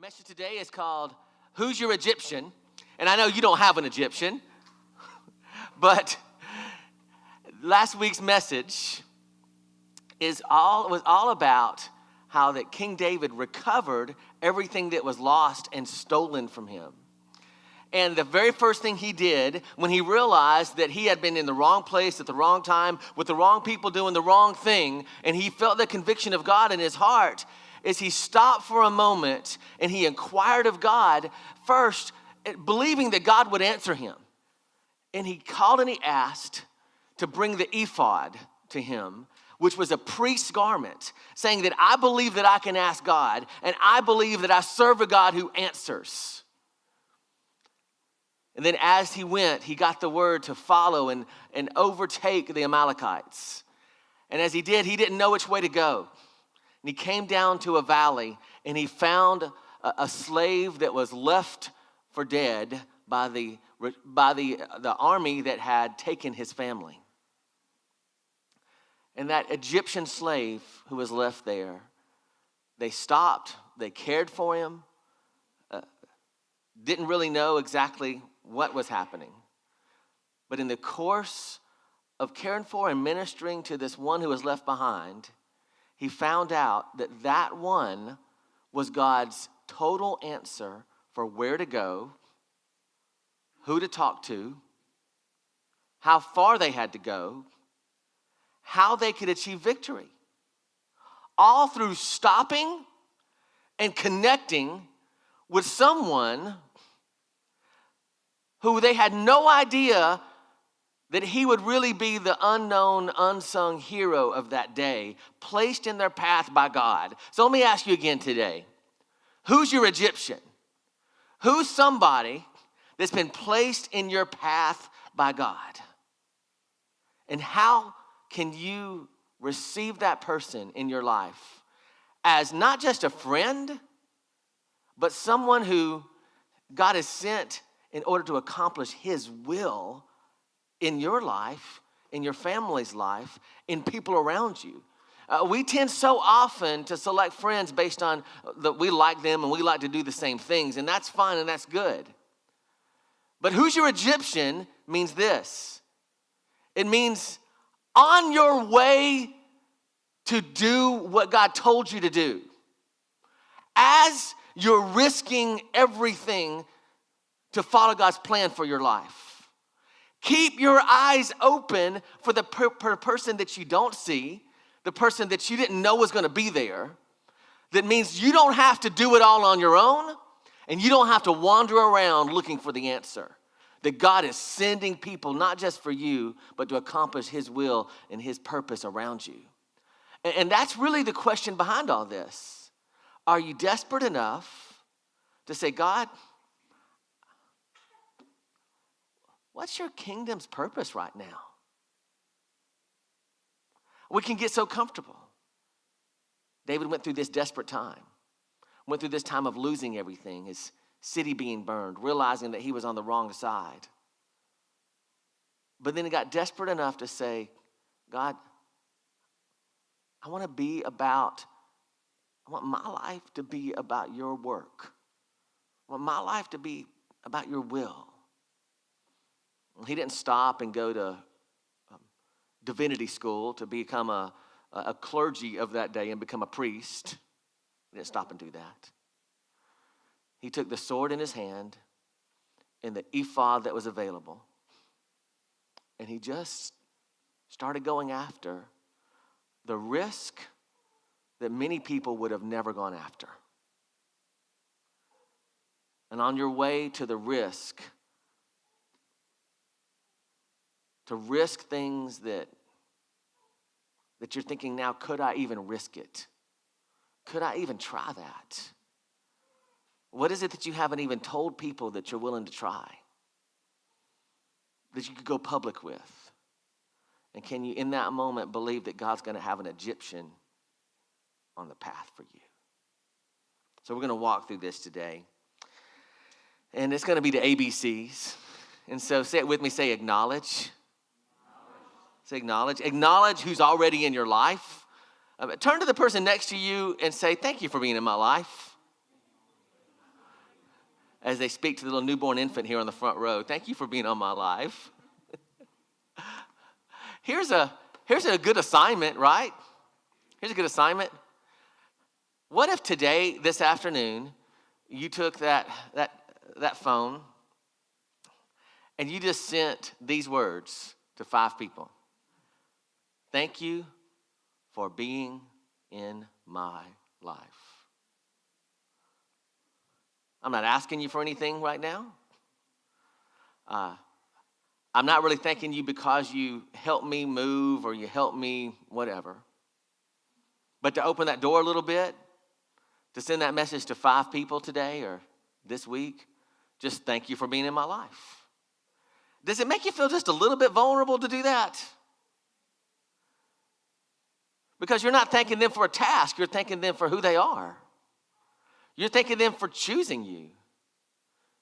Message today is called, Who's Your Egyptian? And I know you don't have an Egyptian, but last week's message was all about how that King David recovered everything that was lost and stolen from him. And the very first thing he did when he realized that he had been in the wrong place at the wrong time with the wrong people doing the wrong thing, and he felt the conviction of God in his heart, is he stopped for a moment and he inquired of God first, believing that God would answer him. And he called and he asked to bring the ephod to him, which was a priest's garment, saying that I believe that I can ask God, and I believe that I serve a God who answers. And then as he went, he got the word to follow and overtake the Amalekites. And as he did, he didn't know which way to go. And he came down to a valley, and he found a slave that was left for dead by the army that had taken his family. And that Egyptian slave who was left there, they stopped, they cared for him, didn't really know exactly what was happening. But in the course of caring for and ministering to this one who was left behind, he found out that that one was God's total answer for where to go, who to talk to, how far they had to go, how they could achieve victory. All through stopping and connecting with someone who they had no idea that he would really be the unknown, unsung hero of that day, placed in their path by God. So let me ask you again today, who's your Egyptian? Who's somebody that's been placed in your path by God? And how can you receive that person in your life as not just a friend, but someone who God has sent in order to accomplish his will in your life, in your family's life, in people around you? We tend so often to select friends based on that we like them and we like to do the same things, and that's fine and that's good. But who's your Egyptian means this. It means on your way to do what God told you to do, as you're risking everything to follow God's plan for your life. Keep your eyes open for the person that you don't see, the person that you didn't know was going to be there. That means you don't have to do it all on your own, and you don't have to wander around looking for the answer. That God is sending people not just for you, but to accomplish his will and his purpose around you. And that's really the question behind all this. Are you desperate enough to say, God, what's your kingdom's purpose right now? We can get so comfortable. David went through this desperate time, went through this time of losing everything, his city being burned, realizing that he was on the wrong side. But then he got desperate enough to say, God, I want my life to be about your work. I want my life to be about your will. He didn't stop and go to divinity school to become a clergy of that day and become a priest. He didn't stop and do that. He took the sword in his hand and the ephod that was available, and he just started going after the risk that many people would have never gone after. And on your way to the risk, to risk things that you're thinking now, could I even risk it? Could I even try that? What is it that you haven't even told people that you're willing to try? That you could go public with? And can you, in that moment, believe that God's going to have an Egyptian on the path for you? So we're going to walk through this today. And it's going to be the ABCs. And so say it with me, say acknowledge. Say acknowledge. Acknowledge who's already in your life. Turn to the person next to you and say, thank you for being in my life. as they speak to the little newborn infant here on the front row. Thank you for being on my life. Here's a good assignment, right? Here's a good assignment. What if today, this afternoon, you took that phone and you just sent these words to 5 people? Thank you for being in my life. I'm not asking you for anything right now. I'm not really thanking you because you helped me move or you helped me whatever. But to open that door a little bit, to send that message to 5 people today or this week, just thank you for being in my life. Does it make you feel just a little bit vulnerable to do that? Because you're not thanking them for a task, you're thanking them for who they are. You're thanking them for choosing you.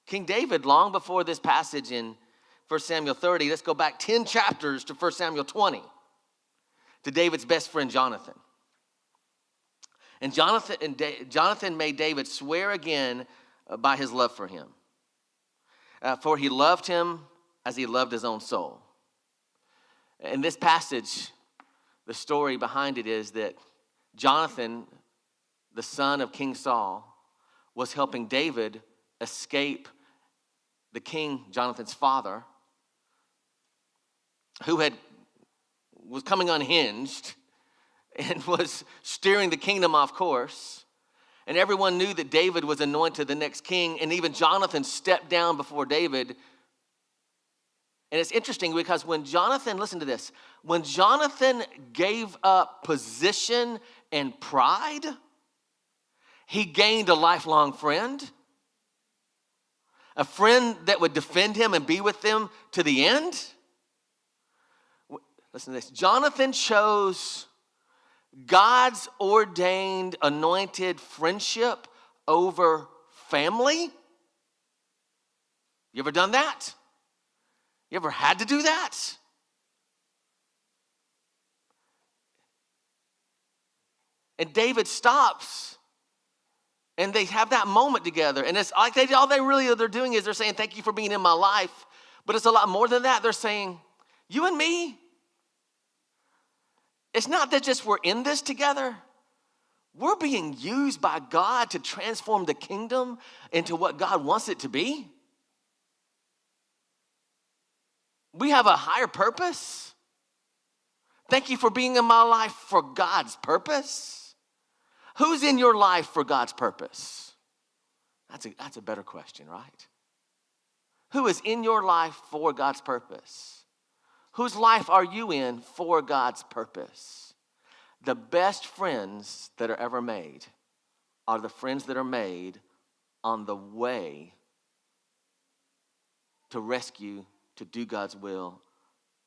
King David, long before this passage in 1 Samuel 30, let's go back 10 chapters to 1 Samuel 20, to David's best friend Jonathan. And Jonathan made David swear again by his love for him. For he loved him as he loved his own soul. In this passage, the story behind it is that Jonathan, the son of King Saul, was helping David escape the king, Jonathan's father, who was coming unhinged and was steering the kingdom off course. And everyone knew that David was anointed the next king, and even Jonathan stepped down before David. And it's interesting because listen to this, when Jonathan gave up position and pride, he gained a lifelong friend, a friend that would defend him and be with him to the end. Listen to this. Jonathan chose God's ordained, anointed friendship over family. You ever done that? You ever had to do that? And David stops, and they have that moment together. And it's like all they're doing is they're saying, thank you for being in my life. But it's a lot more than that. They're saying, you and me, it's not that just we're in this together. We're being used by God to transform the kingdom into what God wants it to be. We have a higher purpose. Thank you for being in my life for God's purpose. Who's in your life for God's purpose? That's a better question, right? Who is in your life for God's purpose? Whose life are you in for God's purpose? The best friends that are ever made are the friends that are made on the way to rescue, to do God's will,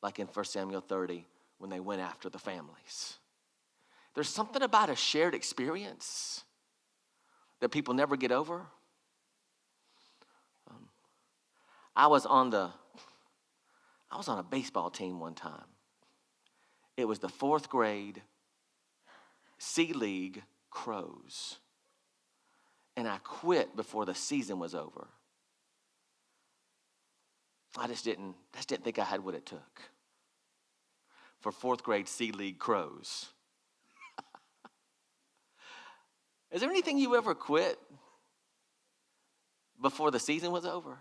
like in 1 Samuel 30, when they went after the families. There's something about a shared experience that people never get over. I was on a baseball team one time. It was the 4th grade C League Crows. And I quit before the season was over. I just didn't think I had what it took for 4th grade C League Crows. Is there anything you ever quit before the season was over?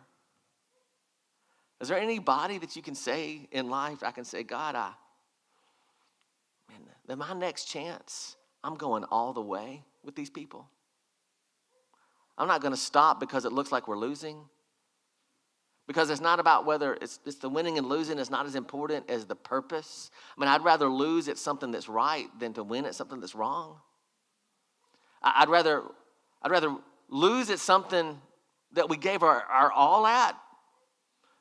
Is there anybody that you can say in life, I can say, God, my next chance, I'm going all the way with these people. I'm not going to stop because it looks like we're losing. Because it's not about whether it's the winning and losing is not as important as the purpose. I mean, I'd rather lose at something that's right than to win at something that's wrong. I'd rather lose at something that we gave our all at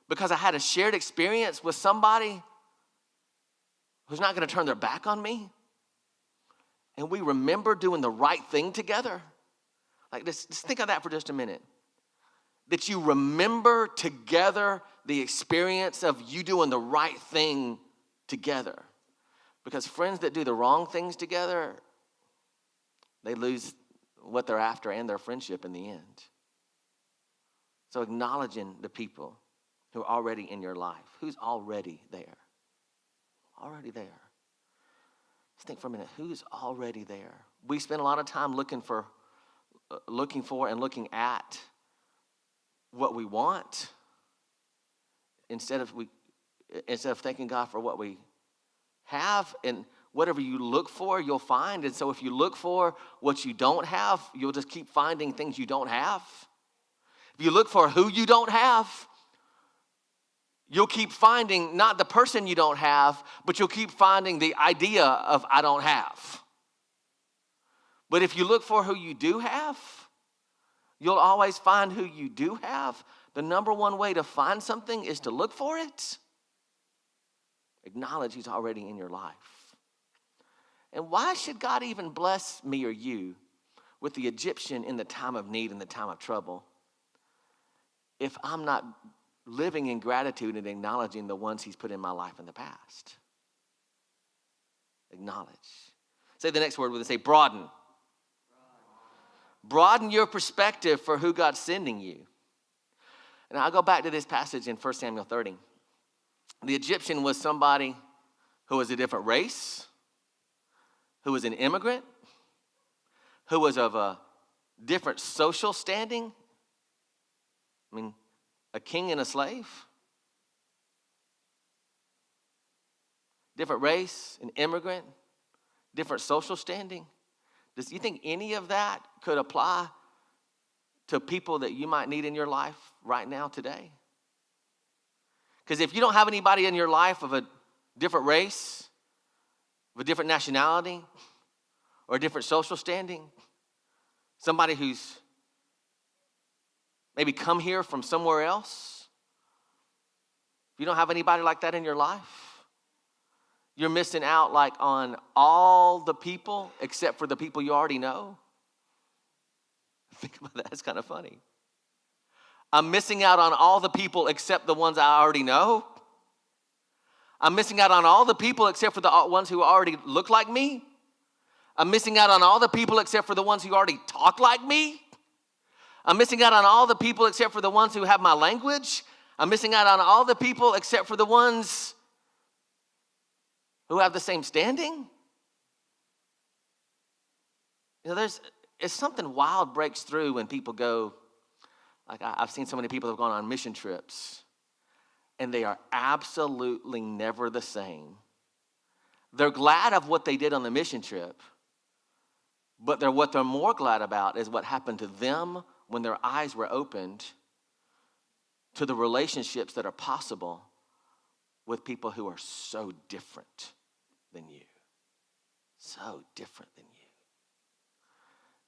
because I had a shared experience with somebody who's not going to turn their back on me. And we remember doing the right thing together. Like, just think of that for just a minute. That you remember together the experience of you doing the right thing together. Because friends that do the wrong things together, they lose what they're after and their friendship in the end. So acknowledging the people who are already in your life. Who's already there? Already there. Just think for a minute. Who's already there? We spend a lot of time looking for and looking at what we want instead of thanking God for what we have. And whatever you look for, you'll find. And so if you look for what you don't have, you'll just keep finding things you don't have. If you look for who you don't have, you'll keep finding not the person you don't have, but you'll keep finding the idea of I don't have. But if you look for who you do have, you'll always find who you do have. The number one way to find something is to look for it. Acknowledge he's already in your life. And why should God even bless me or you with the Egyptian in the time of need and the time of trouble if I'm not living in gratitude and acknowledging the ones he's put in my life in the past? Acknowledge. Say the next word with it. Say broaden. Broaden your perspective for who God's sending you. And I'll go back to this passage in 1 Samuel 30. The Egyptian was somebody who was a different race, who was an immigrant, who was of a different social standing. I mean, a king and a slave. Different race, an immigrant, different social standing. Do you think any of that could apply to people that you might need in your life right now today? Because if you don't have anybody in your life of a different race, of a different nationality, or a different social standing, somebody who's maybe come here from somewhere else, if you don't have anybody like that in your life, you're missing out like on all the people except for the people you already know. Think about that. It's kind of funny. I'm missing out on all the people except the ones I already know. I'm missing out on all the people except for the ones who already look like me. I'm missing out on all the people except for the ones who already talk like me. I'm missing out on all the people except for the ones who have my language. I'm missing out on all the people except for the ones who have the same standing. You know, it's something wild breaks through when people go, like I've seen so many people who have gone on mission trips, and they are absolutely never the same. They're glad of what they did on the mission trip, but what they're more glad about is what happened to them when their eyes were opened to the relationships that are possible with people who are so different than you. So different than you.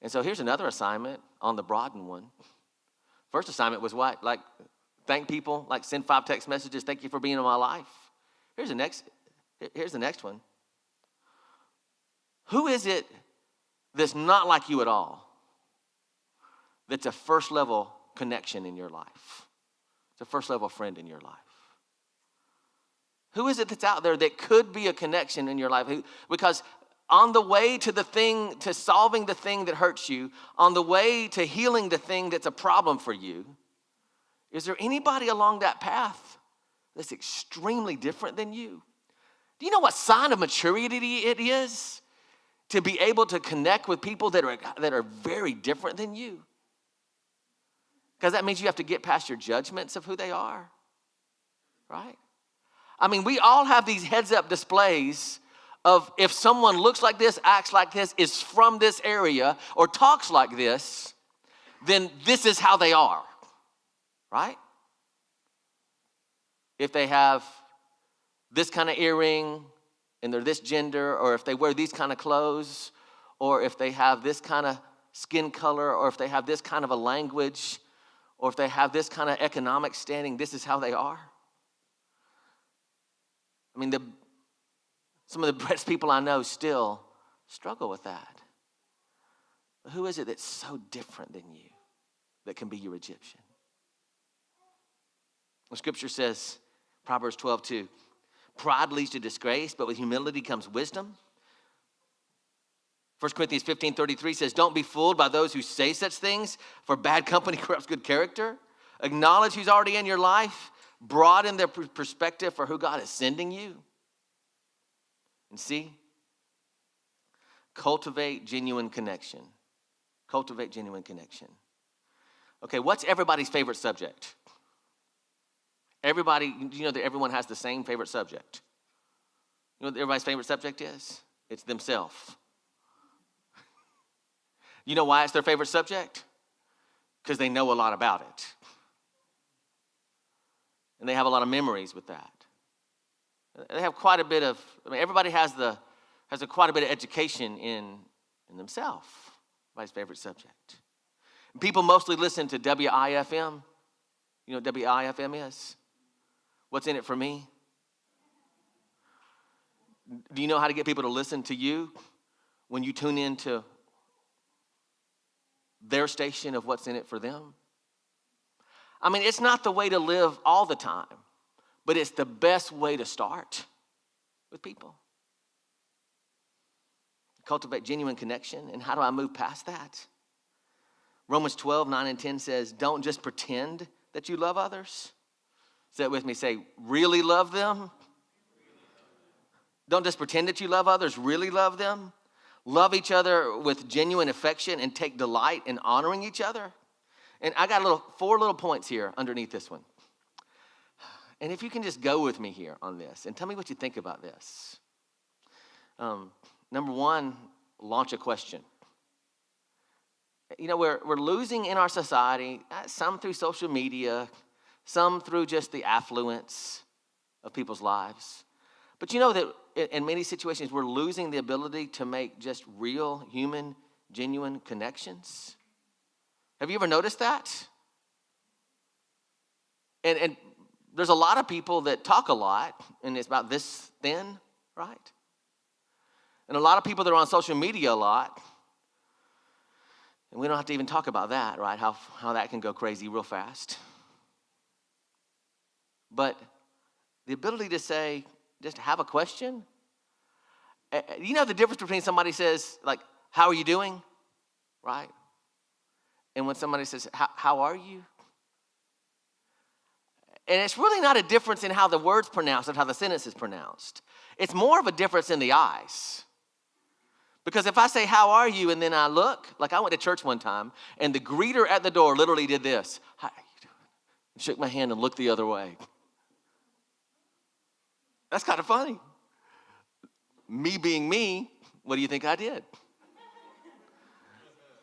And so here's another assignment on the broaden one. First assignment was what? Like, thank people, like send 5 text messages, thank you for being in my life. Here's the next one. Who is it that's not like you at all, that's a first level connection in your life? It's a first level friend in your life. Who is it that's out there that could be a connection in your life? Because on the way to solving the thing that hurts you, on the way to healing the thing that's a problem for you, is there anybody along that path that's extremely different than you? Do you know what sign of maturity it is to be able to connect with people that are very different than you? Because that means you have to get past your judgments of who they are, right? I mean, we all have these heads-up displays of if someone looks like this, acts like this, is from this area, or talks like this, then this is how they are, right? If they have this kind of earring and they're this gender, or if they wear these kind of clothes, or if they have this kind of skin color, or if they have this kind of a language, or if they have this kind of economic standing, this is how they are. I mean, some of the best people I know still struggle with that. But who is it that's so different than you that can be your Egyptian? The scripture says, Proverbs 12:2, pride leads to disgrace, but with humility comes wisdom. 1 Corinthians 15:33 says, don't be fooled by those who say such things, for bad company corrupts good character. Acknowledge who's already in your life. Broaden their perspective for who God is sending you. And C, cultivate genuine connection. Cultivate genuine connection. Okay, what's everybody's favorite subject? Everybody, you know that everyone has the same favorite subject? You know what everybody's favorite subject is? It's themselves. You know why it's their favorite subject? Because they know a lot about it. And they have a lot of memories with that. They have quite a bit of, everybody has quite a bit of education in themselves. Everybody's favorite subject. People mostly listen to WIFM. You know what WIFM is? What's in it for me? Do you know how to get people to listen to you when you tune into their station of what's in it for them? I mean, it's not the way to live all the time, but it's the best way to start with people. Cultivate genuine connection. And how do I move past that? Romans 12, 9 and 10 says, don't just pretend that you love others. Say it with me. Say, really love them. Don't just pretend that you love others. Really love them. Love each other with genuine affection and take delight in honoring each other. And I got 4 little points here underneath this one. And if you can just go with me here on this and tell me what you think about this. Number 1, launch a question. You know, we're losing in our society, some through social media, some through just the affluence of people's lives. But you know that in many situations, we're losing the ability to make just real, human, genuine connections. Have you ever noticed that? And there's a lot of people that talk a lot, and it's about this thin, right? And a lot of people that are on social media a lot, and we don't have to even talk about that, right? How that can go crazy real fast. But the ability to say, just have a question. You know the difference between somebody says, like, how are you doing? Right? And when somebody says, how are you? And it's really not a difference in how the word's pronounced and how the sentence is pronounced. It's more of a difference in the eyes. Because if I say, how are you? And then I look, like I went to church one time, and the greeter at the door literally did this. How are you doing? And shook my hand and looked the other way. That's kind of funny. Me being me, what do you think I did?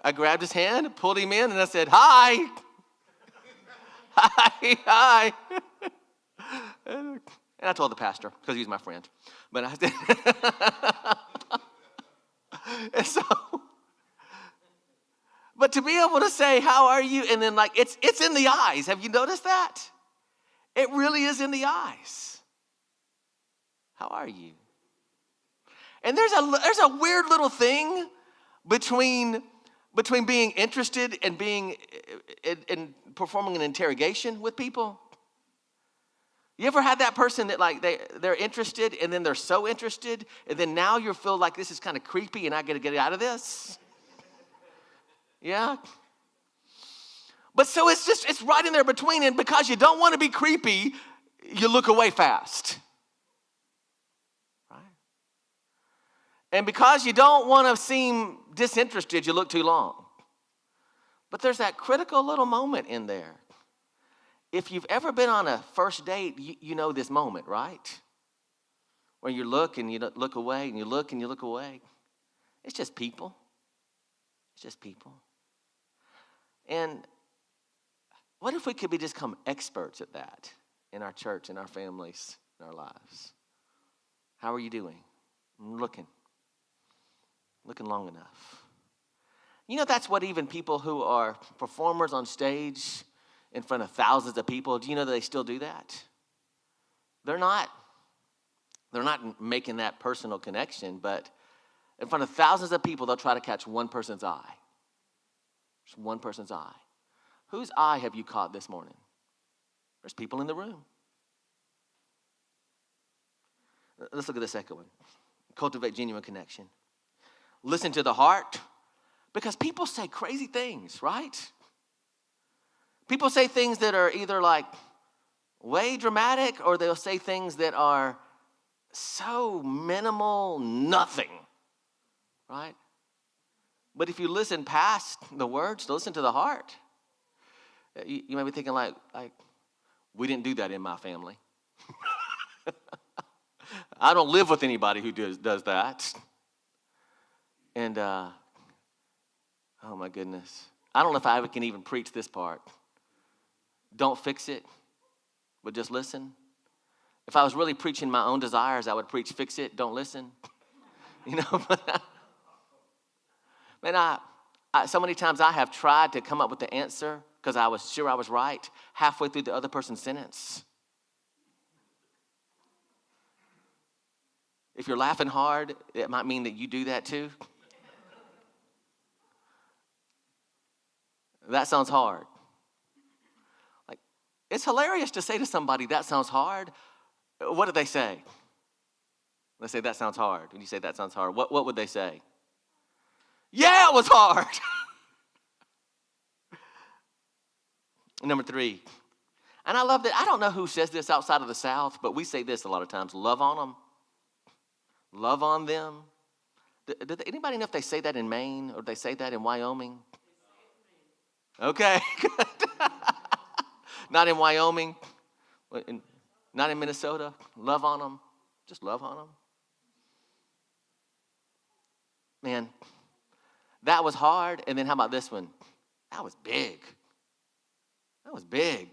I grabbed his hand, pulled him in, and I said, hi. Hi. And I told the pastor, because he's my friend. But I did. And so, but to be able to say, how are you? And then like, it's in the eyes. Have you noticed that? It really is in the eyes. How are you? And there's a weird little thing between being interested and being in performing an interrogation with people. You ever had that person that like they're interested and then they're so interested and then now you feel like this is kind of creepy and I got to get out of this? Yeah. But so it's right in there between, and because you don't want to be creepy, you look away fast. Right? And because you don't want to seem disinterested, you look too long. But there's that critical little moment in there. If you've ever been on a first date, you know this moment, right? Where you look and you look away and you look and you look away. It's just people. It's just people. And what if we could become experts at that in our church, in our families, in our lives? How are you doing? I'm looking long enough. You know, that's what even people who are performers on stage in front of thousands of people, do you know that they still do that? They're not making that personal connection, but in front of thousands of people, they'll try to catch one person's eye. Just one person's eye. Whose eye have you caught this morning? There's people in the room. Let's look at the second one. Cultivate genuine connection. Listen to the heart, because people say crazy things, right? People say things that are either like way dramatic, or they'll say things that are so minimal, nothing, right? But if you listen past the words, listen to the heart, you might be thinking like, we didn't do that in my family. I don't live with anybody who does that. And, oh my goodness. I don't know if I ever can even preach this part. Don't fix it, but just listen. If I was really preaching my own desires, I would preach fix it, don't listen. You know, man, so many times I have tried to come up with the answer because I was sure I was right halfway through the other person's sentence. If you're laughing hard, it might mean that you do that too. That sounds hard. Like, it's hilarious to say to somebody, that sounds hard. What do they say? They say, that sounds hard. When you say that sounds hard, what would they say? Yeah, it was hard. Number 3. And I love that. I don't know who says this outside of the South, but we say this a lot of times. Love on them. Love on them. Anybody know if they say that in Maine or they say that in Wyoming? Okay. Not in Wyoming. Not in Minnesota. Love on them. Just love on them. Man, that was hard. And then how about this one? That was big. That was big.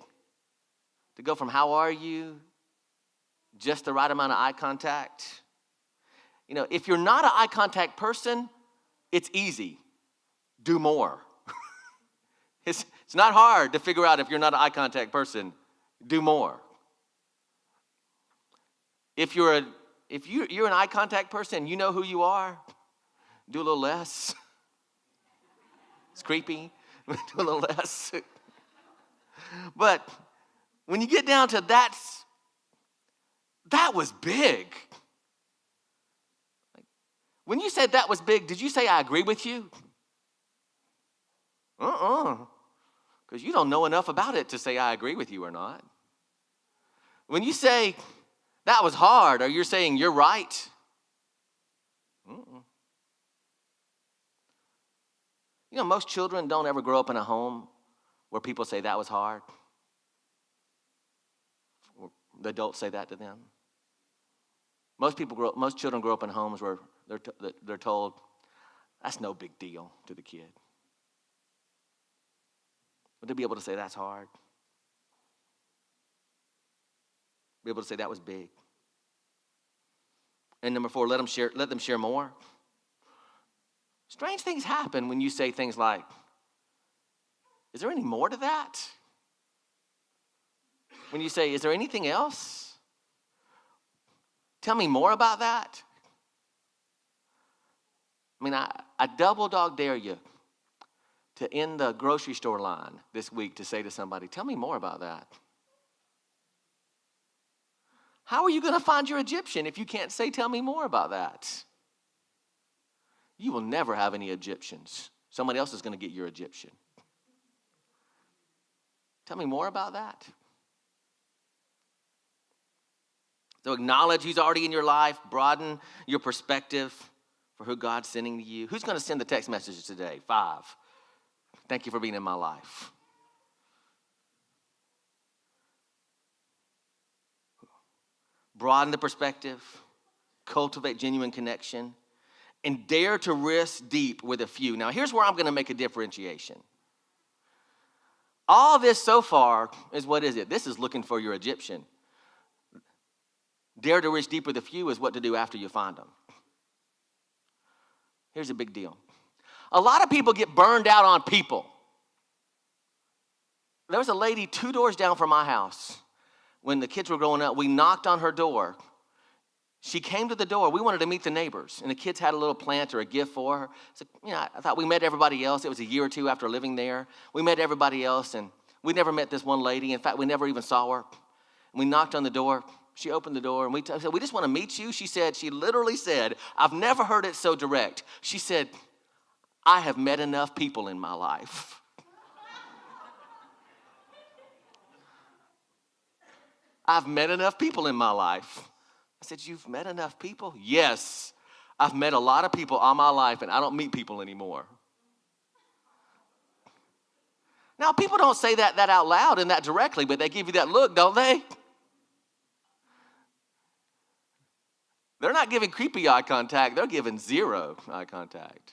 To go from how are you, just the right amount of eye contact. You know, if you're not an eye contact person, it's easy. Do more. It's not hard to figure out if you're not an eye contact person. Do more. If you're an eye contact person, you know who you are, do a little less. It's creepy. Do a little less. But when you get down to that was big. When you said that was big, did you say I agree with you? Because you don't know enough about it to say I agree with you or not. When you say that was hard, or you're saying you're right. You know, most children don't ever grow up in a home where people say that was hard. The adults say that to them. Most children grow up in homes where they're told, that's no big deal to the kid. Would they be able to say that's hard? Be able to say that was big. And number 4, let them share more. Strange things happen when you say things like, is there any more to that? When you say, is there anything else? Tell me more about that. I mean, I double dog dare you to end the grocery store line this week to say to somebody, tell me more about that. How are you going to find your Egyptian if you can't say, tell me more about that? You will never have any Egyptians. Somebody else is going to get your Egyptian. Tell me more about that. So acknowledge who's already in your life. Broaden your perspective for who God's sending to you. Who's going to send the text messages today? 5. Thank you for being in my life. Broaden the perspective. Cultivate genuine connection. And dare to risk deep with a few. Now, here's where I'm going to make a differentiation. All this so far is, what is it? This is looking for your Egyptian. Dare to risk deep with a few is what to do after you find them. Here's a big deal. A lot of people get burned out on people. There was a lady 2 doors down from my house. When the kids were growing up, we knocked on her door. She came to the door. We wanted to meet the neighbors, and the kids had a little plant or a gift for her. So, I thought we met everybody else. It was a year or 2 after living there. We met everybody else, and we never met this one lady. In fact, we never even saw her. And we knocked on the door. She opened the door, and we said, we just want to meet you. She literally said, I've never heard it so direct. She said, I have met enough people in my life. I've met enough people in my life. I said, you've met enough people? Yes. I've met a lot of people all my life, and I don't meet people anymore. Now, people don't say that out loud and that directly, but they give you that look, don't they? They're not giving creepy eye contact. They're giving zero eye contact.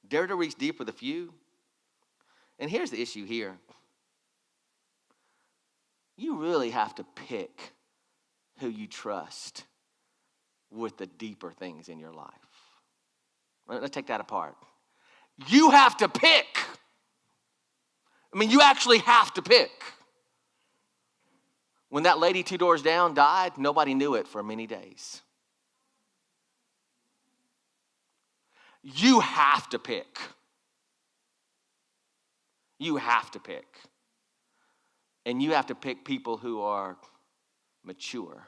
Dare to reach deep with a few. And here's the issue here. You really have to pick who you trust with the deeper things in your life. Let's take that apart. You have to pick. I mean, you actually have to pick. When that lady 2 doors down died, nobody knew it for many days. You have to pick. You have to pick. And you have to pick people who are mature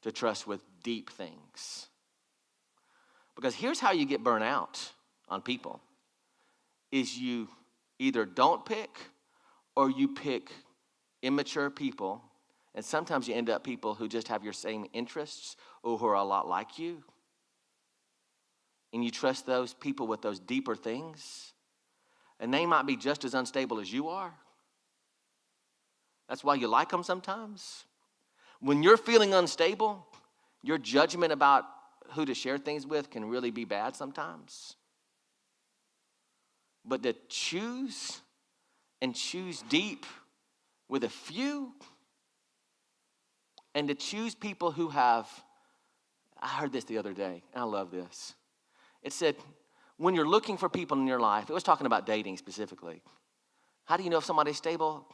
to trust with deep things. Because here's how you get burnt out on people, is you either don't pick or you pick immature people, and sometimes you end up people who just have your same interests or who are a lot like you. And you trust those people with those deeper things, and they might be just as unstable as you are. That's why you like them sometimes. When you're feeling unstable, your judgment about who to share things with can really be bad sometimes. But to choose and choose deep with a few, and to choose people who have, I heard this the other day, and I love this. It said, when you're looking for people in your life, it was talking about dating specifically. How do you know if somebody's stable?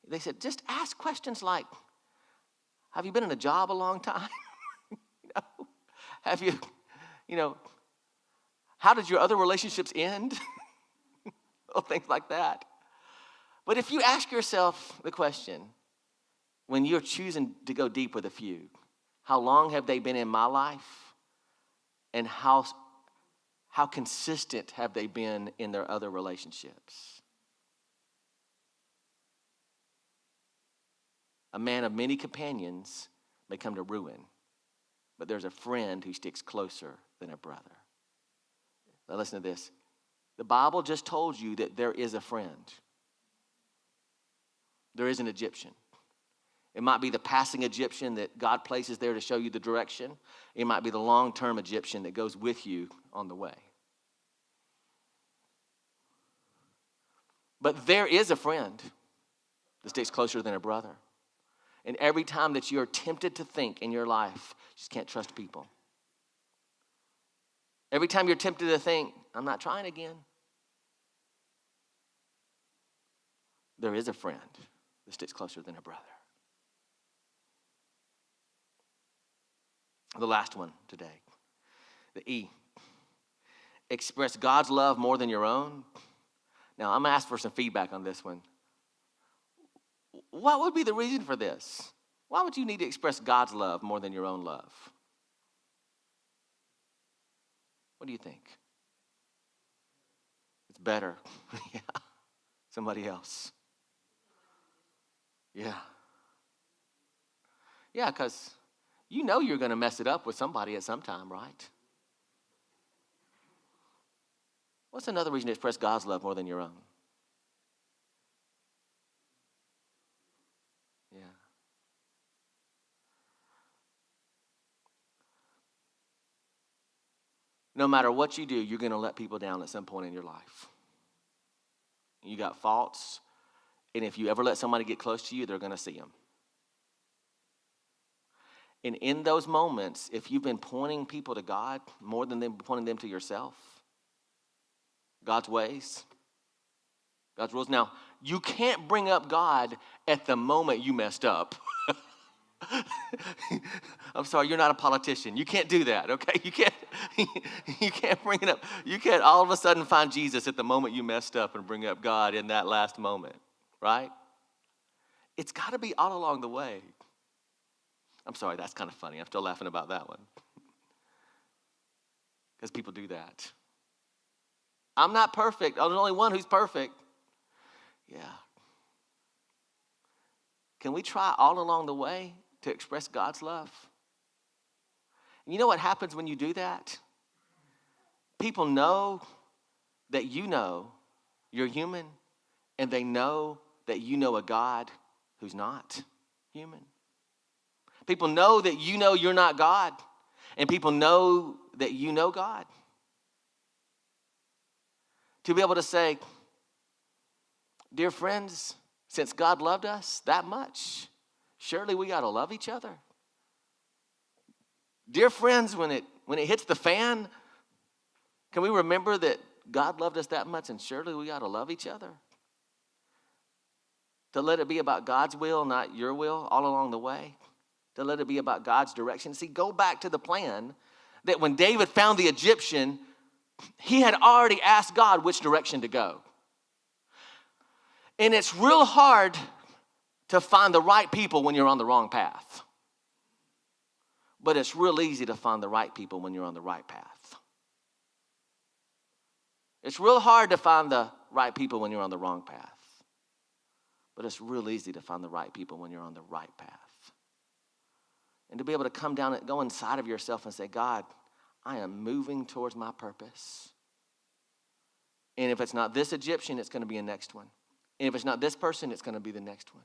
They said, just ask questions like, have you been in a job a long time? Have you, how did your other relationships end? Things like that. But if you ask yourself the question, when you're choosing to go deep with a few, how long have they been in my life? And how consistent have they been in their other relationships? A man of many companions may come to ruin, but there's a friend who sticks closer than a brother. Now listen to this. The Bible just told you that there is a friend. There is an Egyptian. It might be the passing Egyptian that God places there to show you the direction. It might be the long-term Egyptian that goes with you on the way. But there is a friend that sticks closer than a brother. And every time that you're tempted to think in your life, you just can't trust people. Every time you're tempted to think, I'm not trying again, there is a friend that sticks closer than a brother. The last one today, the E. Express God's love more than your own. Now, I'm going to ask for some feedback on this one. What would be the reason for this? Why would you need to express God's love more than your own love? What do you think? It's better. Yeah. Somebody else. Yeah. Yeah, because you know you're going to mess it up with somebody at some time, right? What's another reason to express God's love more than your own? Yeah. No matter what you do, you're going to let people down at some point in your life. You got faults, and if you ever let somebody get close to you, they're going to see them. And in those moments, if you've been pointing people to God more than them pointing them to yourself, God's ways, God's rules. Now, you can't bring up God at the moment you messed up. I'm sorry, you're not a politician. You can't do that, okay? You can't bring it up. You can't all of a sudden find Jesus at the moment you messed up and bring up God in that last moment, right? It's got to be all along the way. I'm sorry, that's kind of funny. I'm still laughing about that one. Because people do that. I'm not perfect. I'm the only one who's perfect. Yeah. can we try all along the way to express God's love? And you know what happens when you do that? People know that you know you're human, and they know that you know a God who's not human. People know that you know you're not God, and people know that you know God. To be able to say, dear friends, since God loved us that much, surely we got to love each other. Dear friends, when it hits the fan, can we remember that God loved us that much and surely we got to love each other? To let it be about God's will, not your will, all along the way. To let it be about God's direction. See, go back to the plan that when David found the Egyptian, he had already asked God which direction to go. And it's real hard to find the right people when you're on the wrong path. But it's real easy to find the right people when you're on the right path. It's real hard to find the right people when you're on the wrong path. But it's real easy to find the right people when you're on the right path. And to be able to come down and go inside of yourself and say, God, I am moving towards my purpose. And if it's not this Egyptian, it's going to be a next one. And if it's not this person, it's going to be the next one.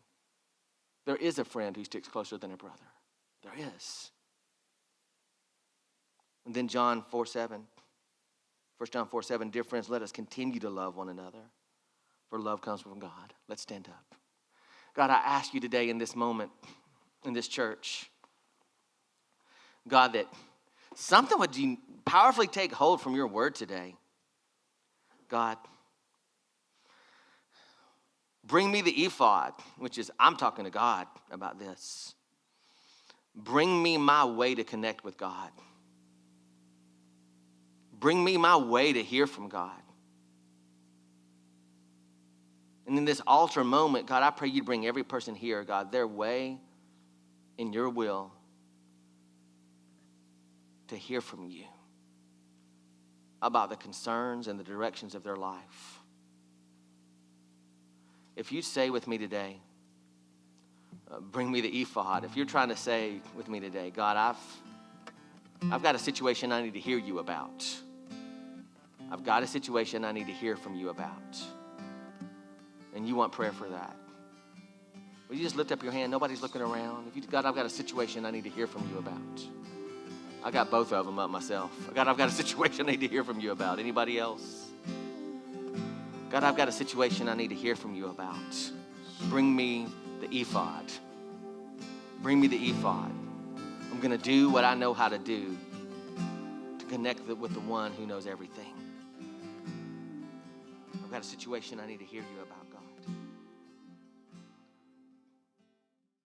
There is a friend who sticks closer than a brother. There is. And then John 4:7. 1 John 4:7, dear friends, let us continue to love one another, for love comes from God. Let's stand up. God, I ask you today in this moment, in this church, God, that something would powerfully take hold from your word today. God, bring me the ephod, which is, I'm talking to God about this. Bring me my way to connect with God. Bring me my way to hear from God. And in this altar moment, God, I pray you'd bring every person here, God, their way in your will to hear from you about the concerns and the directions of their life. If you say with me today, bring me the ephod. If you're trying to say with me today, God, I've got a situation I need to hear you about. I've got a situation I need to hear from you about. And you want prayer for that. Will you just lift up your hand? Nobody's looking around. If you, God, I've got a situation I need to hear from you about. I got both of them up myself. God, I've got a situation I need to hear from you about. Anybody else? God, I've got a situation I need to hear from you about. Bring me the ephod. Bring me the ephod. I'm going to do what I know how to do to connect with the one who knows everything. I've got a situation I need to hear you about, God.